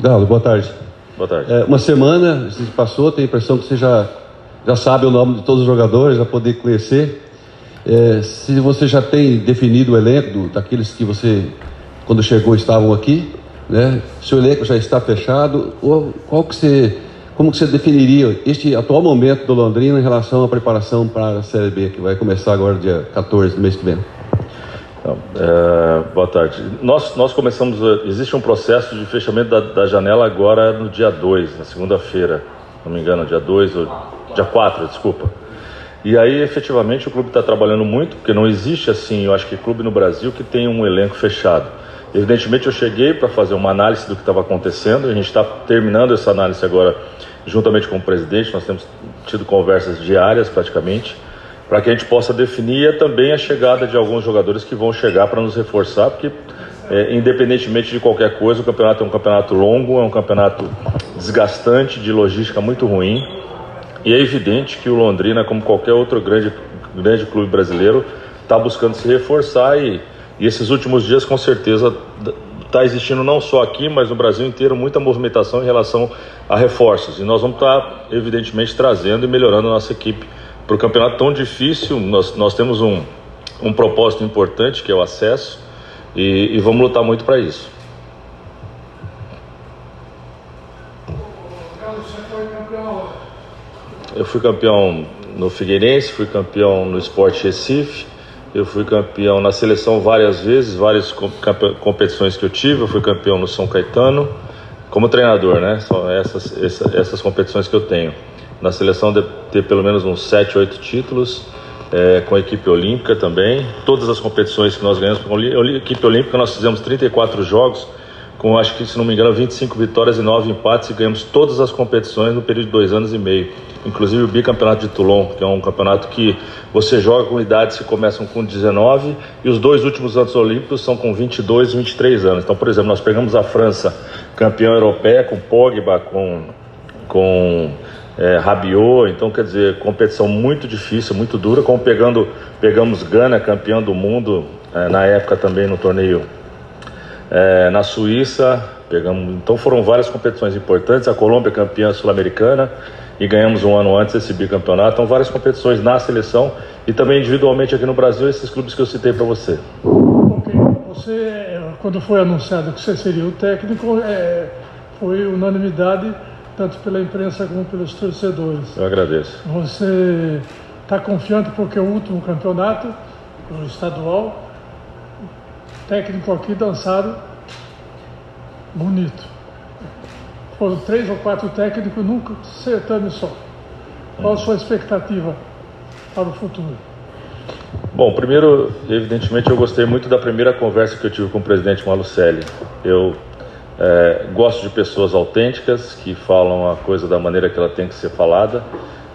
Galo, boa tarde. Boa tarde. Uma semana se passou, tenho a impressão que você já sabe o nome de todos os jogadores, já poder conhecer. Se você já tem definido o elenco daqueles que você, quando chegou, estavam aqui, né? Se o elenco já está fechado, ou como que você definiria este atual momento do Londrina em relação à preparação para a Série B, que vai começar agora dia 14 do mês que vem? Boa tarde. Nós começamos, existe um processo de fechamento da janela agora no dia 2, na segunda-feira, não me engano, dia 2 ou dia 4, desculpa. E aí, efetivamente, o clube está trabalhando muito, porque não existe assim, eu acho que clube no Brasil que tem um elenco fechado. Evidentemente, eu cheguei para fazer uma análise do que estava acontecendo, a gente está terminando essa análise agora juntamente com o presidente, nós temos tido conversas diárias praticamente, para que a gente possa definir também a chegada de alguns jogadores que vão chegar para nos reforçar, porque independentemente de qualquer coisa, o campeonato é um campeonato longo, é um campeonato desgastante, de logística muito ruim, e é evidente que o Londrina, como qualquer outro grande clube brasileiro, está buscando se reforçar e esses últimos dias com certeza está existindo não só aqui, mas no Brasil inteiro, muita movimentação em relação a reforços, e nós vamos estar evidentemente trazendo e melhorando a nossa equipe para o campeonato tão difícil. Nós temos um propósito importante, que é o acesso, e vamos lutar muito para isso. Você foi campeão? Eu fui campeão no Figueirense, fui campeão no Sport Recife, eu fui campeão na seleção várias vezes, várias competições que eu tive, eu fui campeão no São Caetano, como treinador, né? São essas competições que eu tenho. Na seleção deve ter pelo menos uns 7, 8 títulos, com a equipe olímpica também. Todas as competições que nós ganhamos com a equipe olímpica, nós fizemos 34 jogos, com acho que, se não me engano, 25 vitórias e 9 empates, e ganhamos todas as competições no período de 2 anos e meio. Inclusive o bicampeonato de Toulon, que é um campeonato que você joga com idades que começam com 19 e os 2 últimos anos olímpicos são com 22 e 23 anos. Então, por exemplo, nós pegamos a França, campeã europeia, com Pogba, com Rabiot, então quer dizer, competição muito difícil, muito dura, como pegamos Gana, campeão do mundo, na época também no torneio na Suíça, então foram várias competições importantes, a Colômbia campeã sul-americana, e ganhamos um ano antes esse bicampeonato, então várias competições na seleção e também individualmente aqui no Brasil, esses clubes que eu citei para você. Ok, você, quando foi anunciado que você seria o técnico, foi unanimidade tanto pela imprensa como pelos torcedores. Eu agradeço. Você está confiante porque o último campeonato, o estadual, técnico aqui dançaram bonito. Foram 3 ou 4 técnicos nunca certame só. Qual a sua expectativa para o futuro? Bom, primeiro, evidentemente, eu gostei muito da primeira conversa que eu tive com o presidente Malucelli. Eu gosto de pessoas autênticas, que falam a coisa da maneira que ela tem que ser falada,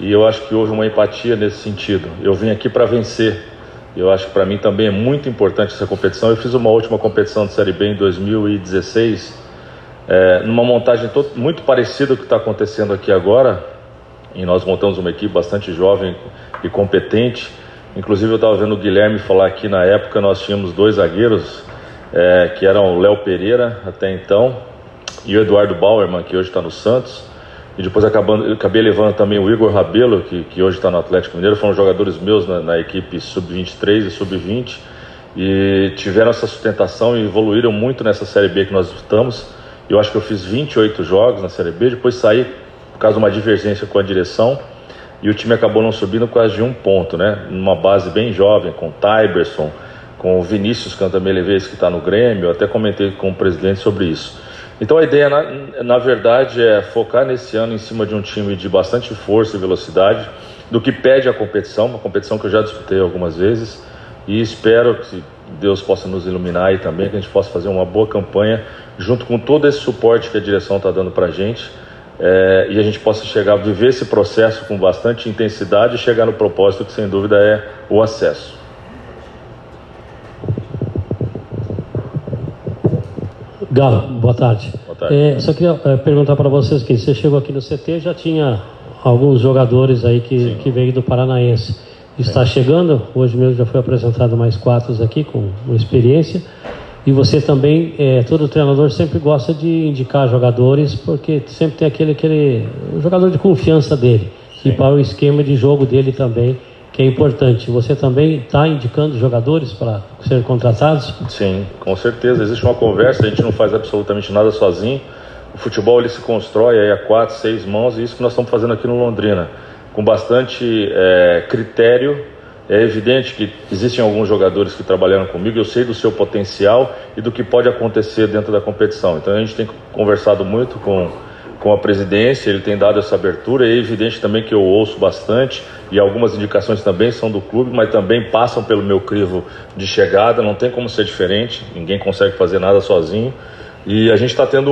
e eu acho que houve uma empatia nesse sentido. Eu vim aqui para vencer, eu acho que para mim também é muito importante essa competição. Eu fiz uma última competição de Série B em 2016, numa montagem muito parecida com o que está acontecendo aqui agora, e nós montamos uma equipe bastante jovem e competente. Inclusive eu estava vendo o Guilherme falar aqui, na época nós tínhamos 2 zagueiros, que eram o Léo Pereira até então e o Eduardo Bauerman, que hoje está no Santos, e depois acabei levando também o Igor Rabelo, que hoje está no Atlético Mineiro. Foram jogadores meus na equipe sub-23 e sub-20, e tiveram essa sustentação e evoluíram muito nessa Série B que nós estamos. Eu acho que eu fiz 28 jogos na Série B, depois saí por causa de uma divergência com a direção, e o time acabou não subindo por causa de 1 ponto, né? Numa base bem jovem, com o Tyberson, com o Vinícius, que eu também levei, que está no Grêmio. Eu até comentei com o presidente sobre isso. Então a ideia, na verdade, é focar nesse ano em cima de um time de bastante força e velocidade, do que pede a competição, uma competição que eu já disputei algumas vezes, e espero que Deus possa nos iluminar aí também, que a gente possa fazer uma boa campanha, junto com todo esse suporte que a direção está dando para a gente, e a gente possa viver esse processo com bastante intensidade e chegar no propósito que, sem dúvida, é o acesso. Galo, boa tarde. Boa tarde. Só queria perguntar para vocês que você chegou aqui no CT, já tinha alguns jogadores aí que veio do Paranaense. Está chegando, hoje mesmo já foi apresentado mais 4 aqui com experiência. E você também, todo treinador sempre gosta de indicar jogadores, porque sempre tem aquele jogador de confiança dele. Sim. E para o esquema de jogo dele também, que é importante. Você também está indicando jogadores para serem contratados? Sim, com certeza. Existe uma conversa, a gente não faz absolutamente nada sozinho. O futebol ele se constrói aí a 4, 6 mãos, e isso que nós estamos fazendo aqui no Londrina, com bastante critério. É evidente que existem alguns jogadores que trabalharam comigo, eu sei do seu potencial e do que pode acontecer dentro da competição. Então a gente tem conversado muito com a presidência, ele tem dado essa abertura. É evidente também que eu ouço bastante, e algumas indicações também são do clube, mas também passam pelo meu crivo de chegada. Não tem como ser diferente, ninguém consegue fazer nada sozinho. E a gente está tendo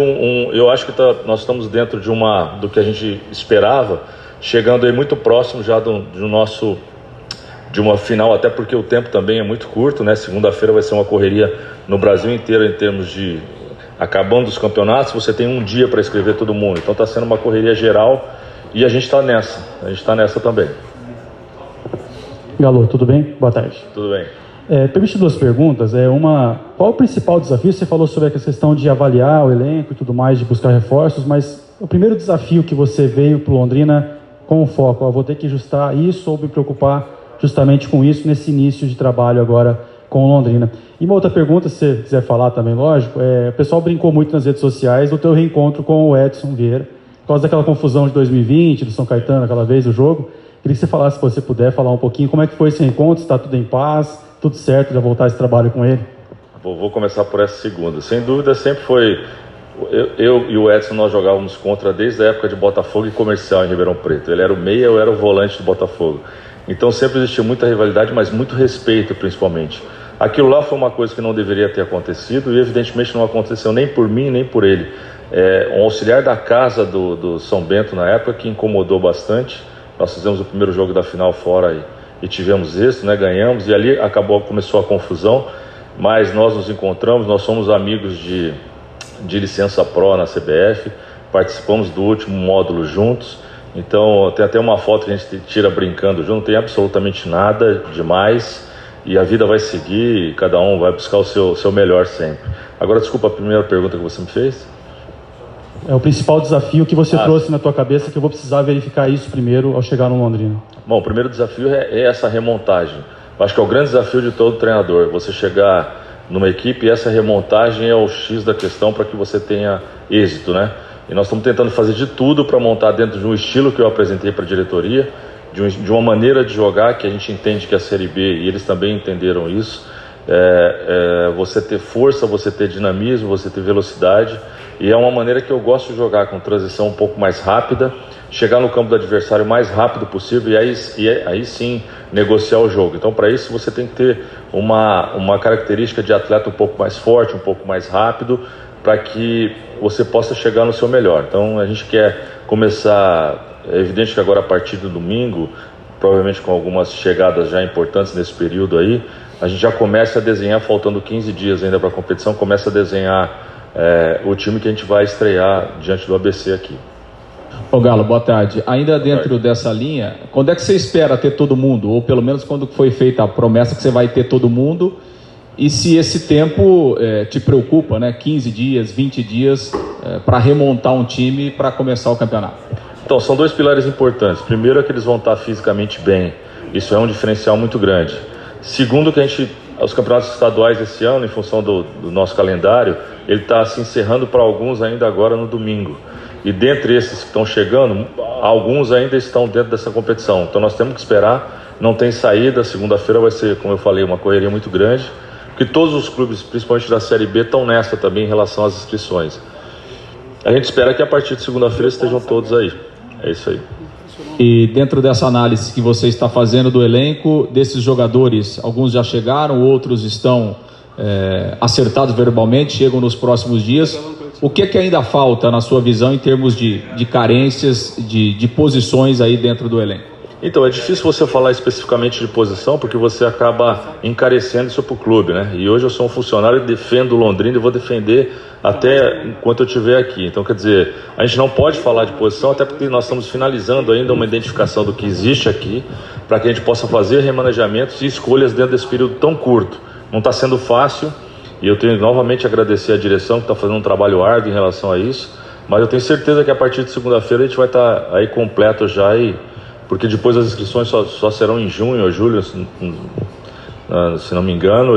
eu acho que nós estamos dentro do que a gente esperava, chegando aí muito próximo já de uma final, até porque o tempo também é muito curto, né? Segunda-feira vai ser uma correria no Brasil inteiro em termos de acabando os campeonatos, você tem um dia para escrever todo mundo, então está sendo uma correria geral e a gente está nessa também. Galo, tudo bem? Boa tarde. Tudo bem. Permite 2 perguntas. Qual o principal desafio? Você falou sobre a questão de avaliar o elenco e tudo mais, de buscar reforços, mas o primeiro desafio que você veio para o Londrina com o foco, vou ter que ajustar isso ou me preocupar justamente com isso nesse início de trabalho agora com o Londrina. E uma outra pergunta, se você quiser falar também, lógico, o pessoal brincou muito nas redes sociais do teu reencontro com o Edson Vieira, por causa daquela confusão de 2020, do São Caetano, aquela vez, o jogo. Queria que você falasse, se você puder, falar um pouquinho como é que foi esse reencontro, se está tudo em paz, tudo certo, já voltar esse trabalho com ele. Vou começar por essa segunda. Sem dúvida, sempre foi... Eu e o Edson, nós jogávamos contra desde a época de Botafogo e Comercial em Ribeirão Preto. Ele era o meia, eu era o volante do Botafogo. Então sempre existiu muita rivalidade, mas muito respeito principalmente. Aquilo lá foi uma coisa que não deveria ter acontecido e evidentemente não aconteceu nem por mim nem por ele. Um auxiliar da casa do São Bento na época que incomodou bastante. Nós fizemos o primeiro jogo da final fora e tivemos êxito, né? Ganhamos, e ali começou a confusão, mas nós nos encontramos, nós somos amigos de licença pró na CBF, participamos do último módulo juntos. Então tem até uma foto que a gente tira brincando junto, não tem absolutamente nada demais e a vida vai seguir e cada um vai buscar o seu melhor sempre. Agora, desculpa a primeira pergunta que você me fez. O principal desafio que você trouxe na tua cabeça, que eu vou precisar verificar isso primeiro ao chegar no Londrina. Bom, o primeiro desafio é essa remontagem. Eu acho que é o grande desafio de todo treinador, você chegar numa equipe e essa remontagem é o X da questão para que você tenha êxito, né? E nós estamos tentando fazer de tudo para montar dentro de um estilo que eu apresentei para a diretoria, de uma maneira de jogar que a gente entende que é a Série B, e eles também entenderam isso. Você ter força, você ter dinamismo, você ter velocidade, e é uma maneira que eu gosto de jogar, com transição um pouco mais rápida, chegar no campo do adversário o mais rápido possível e aí sim negociar o jogo. Então, para isso você tem que ter uma característica de atleta um pouco mais forte, um pouco mais rápido, para que você possa chegar no seu melhor. Então a gente quer começar, é evidente que agora a partir do domingo, provavelmente com algumas chegadas já importantes nesse período aí, a gente já começa a desenhar, faltando 15 dias ainda para a competição, começa a desenhar o time que a gente vai estrear diante do ABC aqui. Ô Galo, boa tarde. Ainda dentro dessa linha, quando é que você espera ter todo mundo? Ou pelo menos quando foi feita a promessa que você vai ter todo mundo? E se esse tempo te preocupa, né? 15 dias, 20 dias para remontar um time para começar o campeonato? Então, são 2 pilares importantes. Primeiro é que eles vão estar fisicamente bem. Isso é um diferencial muito grande. Segundo, que os campeonatos estaduais esse ano, em função do nosso calendário, ele está se encerrando para alguns ainda agora no domingo. E dentre esses que estão chegando, alguns ainda estão dentro dessa competição. Então nós temos que esperar, não tem saída. Segunda-feira vai ser, como eu falei, uma correria muito grande, porque todos os clubes, principalmente da Série B, estão nessa também em relação às inscrições. A gente espera que a partir de segunda-feira estejam todos aí. É isso aí. E dentro dessa análise que você está fazendo do elenco, desses jogadores, alguns já chegaram, outros estão acertados verbalmente, chegam nos próximos dias. O que é que ainda falta, na sua visão, em termos de carências, de posições aí dentro do elenco? Então, é difícil você falar especificamente de posição, porque você acaba encarecendo isso para o clube, né? E hoje eu sou um funcionário e defendo o Londrina e vou defender até enquanto eu estiver aqui. Então, quer dizer, a gente não pode falar de posição, até porque nós estamos finalizando ainda uma identificação do que existe aqui, para que a gente possa fazer remanejamentos e escolhas dentro desse período tão curto. Não está sendo fácil E eu tenho novamente a agradecer a direção que está fazendo um trabalho árduo em relação a isso, mas eu tenho certeza que a partir de segunda-feira a gente vai estar aí completo já, porque depois as inscrições só serão em junho ou julho, se não me engano,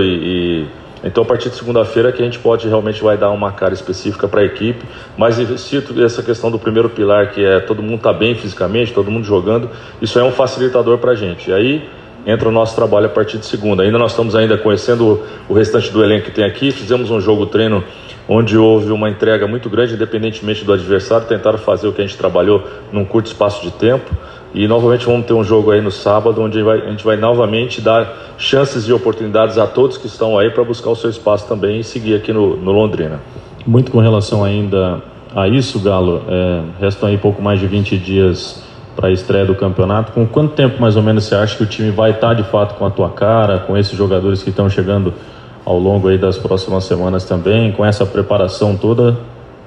então a partir de segunda-feira que a gente realmente vai dar uma cara específica para a equipe, mas cito essa questão do primeiro pilar, que é todo mundo estar bem fisicamente, todo mundo jogando, isso é um facilitador para a gente. E aí entra o nosso trabalho a partir de segunda. Ainda nós estamos conhecendo o restante do elenco que tem aqui, fizemos um jogo-treino onde houve uma entrega muito grande, independentemente do adversário, tentaram fazer o que a gente trabalhou num curto espaço de tempo, e novamente vamos ter um jogo aí no sábado, onde a gente vai novamente dar chances e oportunidades a todos que estão aí para buscar o seu espaço também e seguir aqui no Londrina. Muito com relação ainda a isso, Galo, restam aí pouco mais de 20 dias para a estreia do campeonato. Com quanto tempo mais ou menos você acha que o time vai estar de fato com a tua cara, com esses jogadores que estão chegando ao longo aí das próximas semanas também, com essa preparação toda?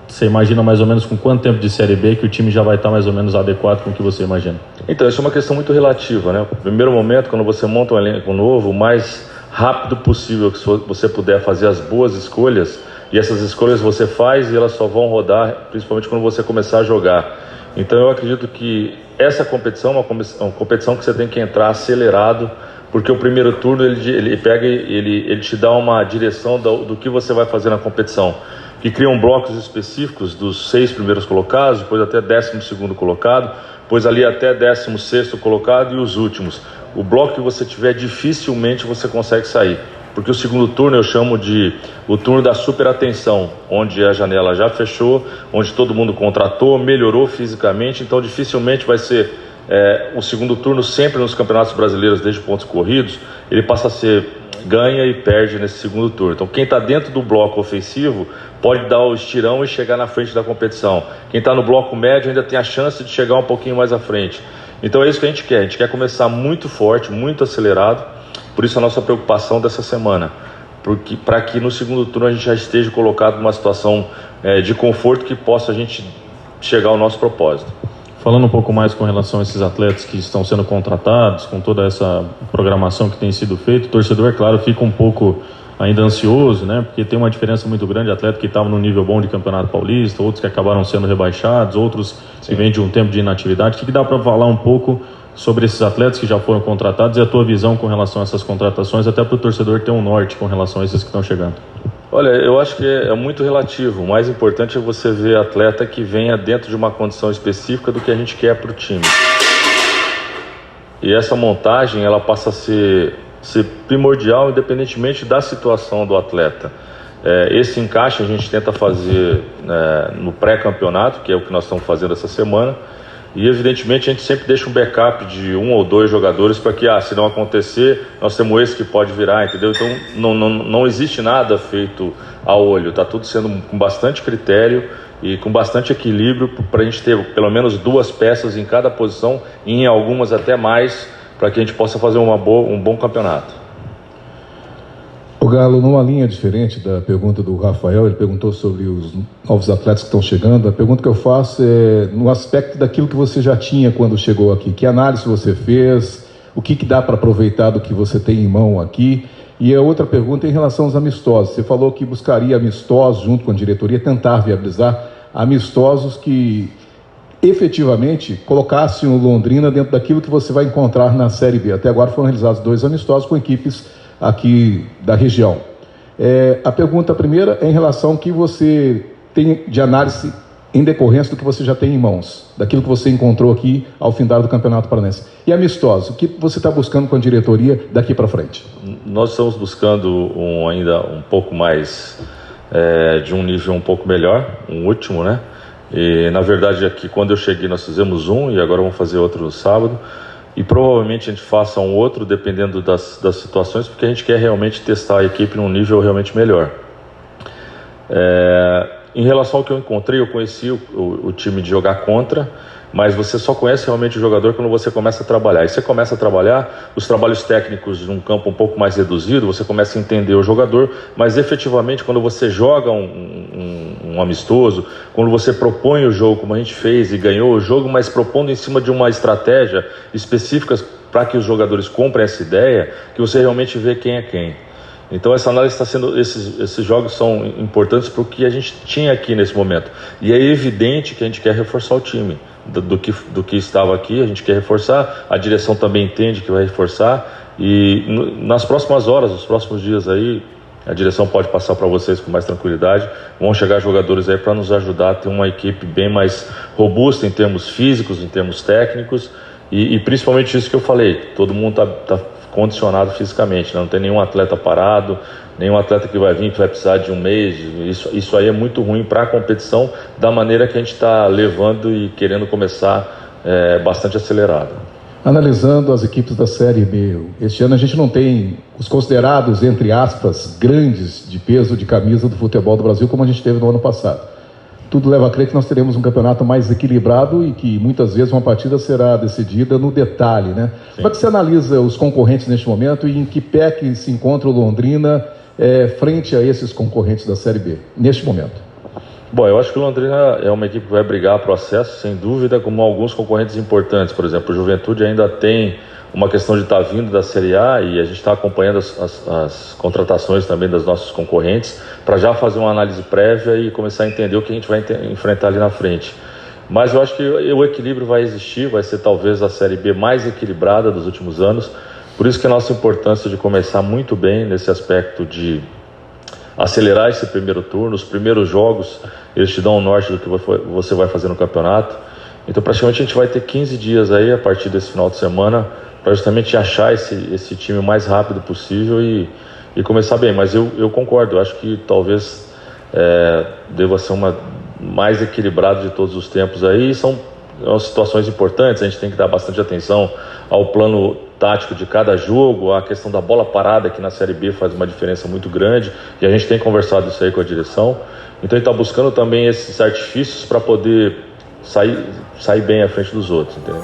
Você imagina mais ou menos com quanto tempo de Série B que o time já vai estar mais ou menos adequado com o que você imagina? Então, isso é uma questão muito relativa, né? No primeiro momento, quando você monta um elenco novo, o mais rápido possível que você puder fazer as boas escolhas, e essas escolhas você faz e elas só vão rodar, principalmente quando você começar a jogar. Então eu acredito que essa competição é uma competição que você tem que entrar acelerado, porque o primeiro turno ele te dá uma direção do que você vai fazer na competição, que criam blocos específicos dos 6 primeiros colocados, depois até 12º colocado, depois ali até 16º colocado e os últimos. O bloco que você tiver, dificilmente você consegue sair, porque o segundo turno eu chamo de o turno da superatenção, onde a janela já fechou, onde todo mundo contratou, melhorou fisicamente, então dificilmente vai ser o segundo turno sempre nos campeonatos brasileiros, desde pontos corridos, ele passa a ser ganha e perde nesse segundo turno. Então quem está dentro do bloco ofensivo pode dar o estirão e chegar na frente da competição. Quem está no bloco médio ainda tem a chance de chegar um pouquinho mais à frente. Então é isso que a gente quer começar muito forte, muito acelerado. Por isso a nossa preocupação dessa semana, para que no segundo turno a gente já esteja colocado numa situação de conforto que possa a gente chegar ao nosso propósito. Falando um pouco mais com relação a esses atletas que estão sendo contratados, com toda essa programação que tem sido feita, o torcedor, é claro, fica um pouco ainda ansioso, né? Porque tem uma diferença muito grande, atleta que estava no nível bom de Campeonato Paulista, outros que acabaram sendo rebaixados, outros que vêm de um tempo de inatividade. O que dá para falar um pouco sobre esses atletas que já foram contratados e a tua visão com relação a essas contratações, até para o torcedor ter um norte com relação a esses que estão chegando? Olha, eu acho que é muito relativo. O mais importante é você ver atleta que venha dentro de uma condição específica do que a gente quer para o time. E essa montagem, ela passa a ser primordial, independentemente da situação do atleta. Esse encaixe a gente tenta fazer no pré-campeonato, que é o que nós estamos fazendo essa semana. E evidentemente a gente sempre deixa um backup de 1 ou 2 jogadores para que, se não acontecer, nós temos esse que pode virar, entendeu? Então não existe nada feito a olho, está tudo sendo com bastante critério e com bastante equilíbrio para a gente ter pelo menos 2 peças em cada posição e em algumas até mais, para que a gente possa fazer um bom campeonato. O Galo, numa linha diferente da pergunta do Rafael, ele perguntou sobre os novos atletas que estão chegando. A pergunta que eu faço é no aspecto daquilo que você já tinha quando chegou aqui. Que análise você fez? O que dá para aproveitar do que você tem em mão aqui? E a outra pergunta é em relação aos amistosos. Você falou que buscaria amistosos junto com a diretoria, tentar viabilizar amistosos que efetivamente colocassem o Londrina dentro daquilo que você vai encontrar na Série B. Até agora foram realizados 2 amistosos com equipes aqui da região. A pergunta primeira é em relação ao que você tem de análise em decorrência do que você já tem em mãos, daquilo que você encontrou aqui ao findar do Campeonato Paranense. E amistosos, o que você está buscando com a diretoria daqui para frente? Nós estamos buscando ainda um pouco mais, de um nível um pouco melhor, um último, né? E na verdade aqui quando eu cheguei nós fizemos e agora vamos fazer outro no sábado. E provavelmente a gente faça um outro, dependendo das situações, porque a gente quer realmente testar a equipe num nível realmente melhor. Em relação ao que eu encontrei, eu conheci o time de jogar contra, mas você só conhece realmente o jogador quando você começa a trabalhar. E você começa a trabalhar os trabalhos técnicos num campo um pouco mais reduzido, você começa a entender o jogador, mas efetivamente quando você joga um amistoso, quando você propõe o jogo, como a gente fez e ganhou o jogo, mas propondo em cima de uma estratégia específica para que os jogadores comprem essa ideia, que você realmente vê quem é quem. Então essa análise está sendo, esses jogos são importantes para o que a gente tinha aqui nesse momento. E é evidente que a gente quer reforçar o time. Do que estava aqui, a gente quer reforçar, a direção também entende que vai reforçar, e nas próximas horas, nos próximos dias aí, a direção pode passar para vocês com mais tranquilidade, vão chegar jogadores aí para nos ajudar a ter uma equipe bem mais robusta em termos físicos, em termos técnicos, e principalmente isso que eu falei, todo mundo está condicionado fisicamente, né? Não tem nenhum atleta parado, nenhum atleta que vai vir que vai precisar de um mês. Isso aí é muito ruim para a competição, da maneira que a gente está levando e querendo começar bastante acelerado. Analisando as equipes da Série B, este ano a gente não tem os considerados, entre aspas, grandes de peso de camisa do futebol do Brasil como a gente teve no ano passado. Tudo leva a crer que nós teremos um campeonato mais equilibrado e que muitas vezes uma partida será decidida no detalhe, né? Sim. Como é que você analisa os concorrentes neste momento e em que pé que se encontra o Londrina frente a esses concorrentes da Série B, neste momento? Bom, eu acho que o Londrina é uma equipe que vai brigar para o acesso, sem dúvida, como alguns concorrentes importantes. Por exemplo, o Juventude ainda tem uma questão de estar vindo da Série A e a gente está acompanhando as contratações também dos nossos concorrentes para já fazer uma análise prévia e começar a entender o que a gente vai enfrentar ali na frente. Mas eu acho que o equilíbrio vai existir, vai ser talvez a Série B mais equilibrada dos últimos anos. Por isso que a nossa importância de começar muito bem nesse aspecto de acelerar esse primeiro turno. Os primeiros jogos, eles te dão o norte do que você vai fazer no campeonato. Então praticamente a gente vai ter 15 dias aí a partir desse final de semana para justamente achar esse time o mais rápido possível e começar bem. Mas eu concordo, eu acho que talvez deva ser uma mais equilibrada de todos os tempos aí. São situações importantes, a gente tem que dar bastante atenção ao plano tático de cada jogo, a questão da bola parada, que na Série B faz uma diferença muito grande, e a gente tem conversado isso aí com a direção. Então a gente está buscando também esses artifícios para poder sair bem à frente dos outros, entendeu?